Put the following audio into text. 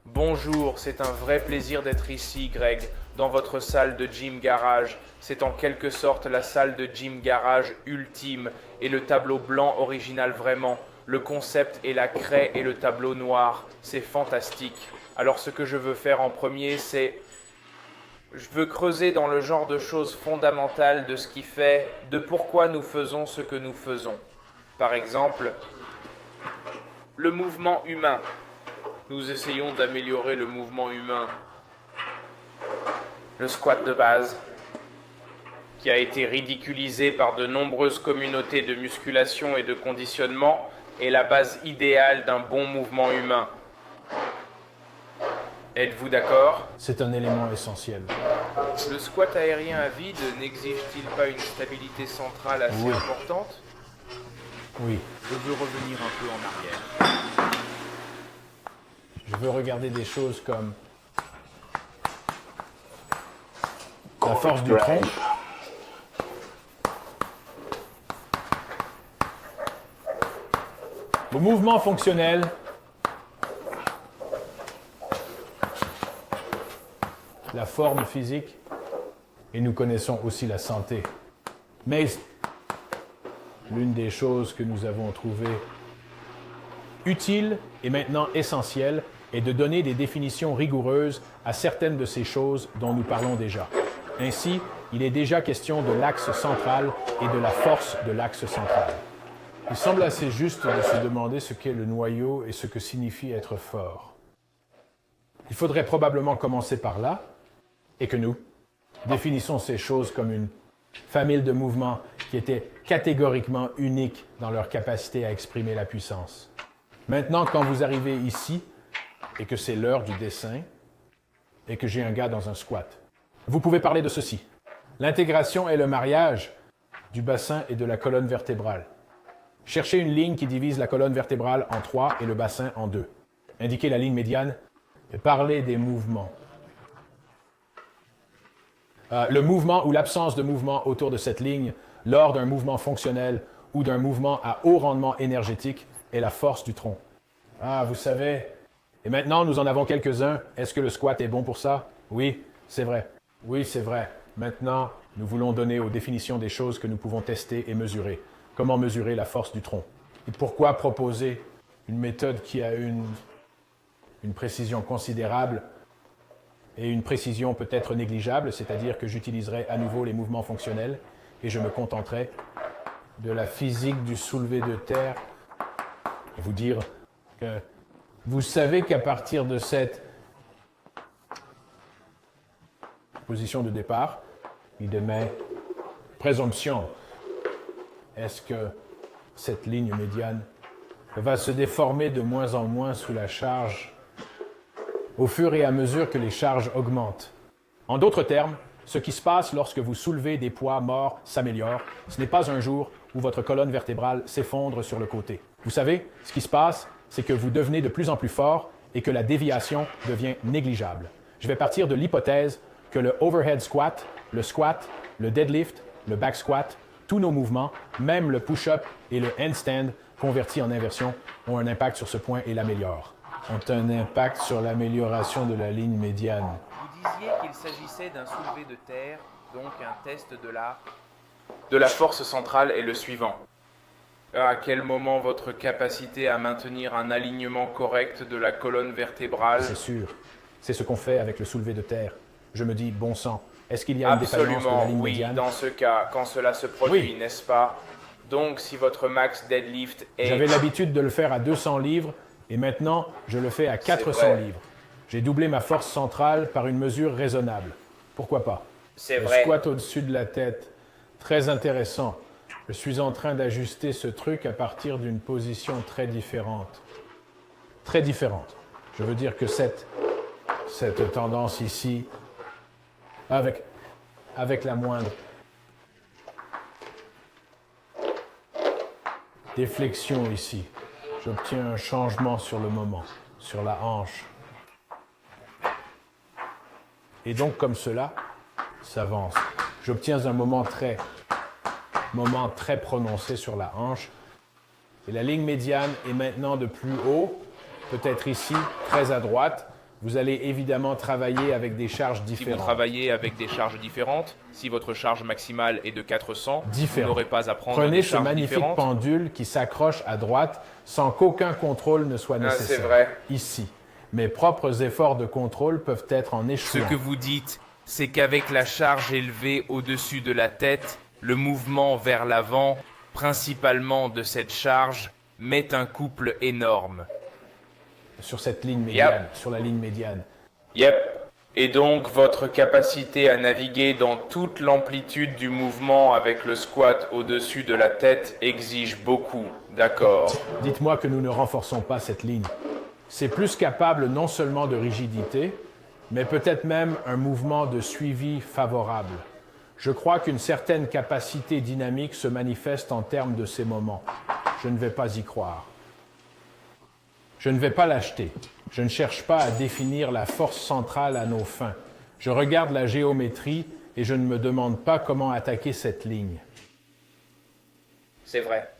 Bonjour, c'est un vrai plaisir d'être ici, Greg, dans votre salle de gym garage. C'est en quelque sorte la salle de gym garage ultime et le tableau blanc original vraiment. Le concept est la craie et le tableau noir. C'est fantastique. Alors ce que je veux faire en premier, c'est... Je veux creuser dans le genre de choses fondamentales de ce qui fait, de pourquoi nous faisons ce que nous faisons. Par exemple, le mouvement humain. Nous essayons d'améliorer le mouvement humain. Le squat de base, qui a été ridiculisé par de nombreuses communautés de musculation et de conditionnement, est la base idéale d'un bon mouvement humain. Êtes-vous d'accord? C'est un élément essentiel. Le squat aérien à vide n'exige-t-il pas une stabilité centrale assez importante? Oui. Je veux revenir un peu en arrière. Je veux regarder des choses comme la force du tronc, le mouvement fonctionnel, la forme physique, et nous connaissons aussi la santé. Mais l'une des choses que nous avons trouvées utile et maintenant essentielle est de donner des définitions rigoureuses à certaines de ces choses dont nous parlons déjà. Ainsi, il est déjà question de l'axe central et de la force de l'axe central. Il semble assez juste de se demander ce qu'est le noyau et ce que signifie être fort. Il faudrait probablement commencer par là, et que nous définissons ces choses comme une famille de mouvements qui étaient catégoriquement uniques dans leur capacité à exprimer la puissance. Maintenant, quand vous arrivez ici, et que c'est l'heure du dessin, et que j'ai un gars dans un squat, vous pouvez parler de ceci. L'intégration est le mariage du bassin et de la colonne vertébrale. Cherchez une ligne qui divise la colonne vertébrale en 3 et le bassin en 2. Indiquez la ligne médiane et parlez des mouvements. Le mouvement ou l'absence de mouvement autour de cette ligne lors d'un mouvement fonctionnel ou d'un mouvement à haut rendement énergétique est la force du tronc. Ah, vous savez. Et maintenant, nous en avons quelques-uns. Est-ce que le squat est bon pour ça? Oui, c'est vrai. Oui, c'est vrai. Maintenant, nous voulons donner aux définitions des choses que nous pouvons tester et mesurer. Comment mesurer la force du tronc? Et pourquoi proposer une méthode qui a une précision considérable et une précision peut-être négligeable, c'est-à-dire que j'utiliserai à nouveau les mouvements fonctionnels et je me contenterai de la physique du soulevé de terre et vous dire que vous savez qu'à partir de cette position de départ, il émet présomption. Est-ce que cette ligne médiane va se déformer de moins en moins sous la charge au fur et à mesure que les charges augmentent? En d'autres termes, ce qui se passe lorsque vous soulevez des poids morts s'améliore. Ce n'est pas un jour où votre colonne vertébrale s'effondre sur le côté. Vous savez, ce qui se passe, c'est que vous devenez de plus en plus fort et que la déviation devient négligeable. Je vais partir de l'hypothèse que le overhead squat, le deadlift, le back squat, tous nos mouvements, même le push-up et le handstand convertis en inversion, ont un impact sur ce point et l'améliorent. Ont un impact sur l'amélioration de la ligne médiane. Vous disiez qu'il s'agissait d'un soulevé de terre, donc un test de la force centrale est le suivant. À quel moment votre capacité à maintenir un alignement correct de la colonne vertébrale... C'est sûr. C'est ce qu'on fait avec le soulevé de terre. Je me dis, bon sang, est-ce qu'il y a une défaillance de la ligne médiane? Dans ce cas, quand cela se produit, n'est-ce pas? Donc, si votre max deadlift est... J'avais l'habitude de le faire à 200 livres, et maintenant, je le fais à 400 livres. J'ai doublé ma force centrale par une mesure raisonnable. Pourquoi pas? C'est le vrai. Squat au-dessus de la tête. Très intéressant. Je suis en train d'ajuster ce truc à partir d'une position très différente. Très différente. Je veux dire que cette tendance ici, avec la moindre déflexion ici, j'obtiens un changement sur le moment, sur la hanche. Et donc, comme cela, s'avance. j'obtiens un moment très prononcé sur la hanche. Et la ligne médiane est maintenant de plus haut, peut-être ici, très à droite. Vous allez évidemment travailler avec des charges Si vous différentes. travaillez avec des charges différentes, si votre charge maximale est de 400, vous Différentes. n'aurez pas à prendre Prenez des ce charges magnifique différentes. pendule qui s'accroche à droite sans qu'aucun contrôle ne soit nécessaire. c'est vrai. Ici. Mes propres efforts de contrôle peuvent être en Ce échouant. que vous dites, c'est qu'avec la charge élevée au-dessus de la tête, le mouvement vers l'avant, principalement de cette charge, met un couple énorme. Sur cette ligne médiane, sur la ligne médiane. Yep. Et donc, votre capacité à naviguer dans toute l'amplitude du mouvement avec le squat au-dessus de la tête exige beaucoup. D'accord. Dites-moi que nous ne renforçons pas cette ligne. C'est plus capable non seulement de rigidité, mais peut-être même un mouvement de suivi favorable. Je crois qu'une certaine capacité dynamique se manifeste en termes de ces moments. Je ne vais pas y croire. Je ne vais pas l'acheter. Je ne cherche pas à définir la force centrale à nos fins. Je regarde la géométrie et je ne me demande pas comment attaquer cette ligne. C'est vrai.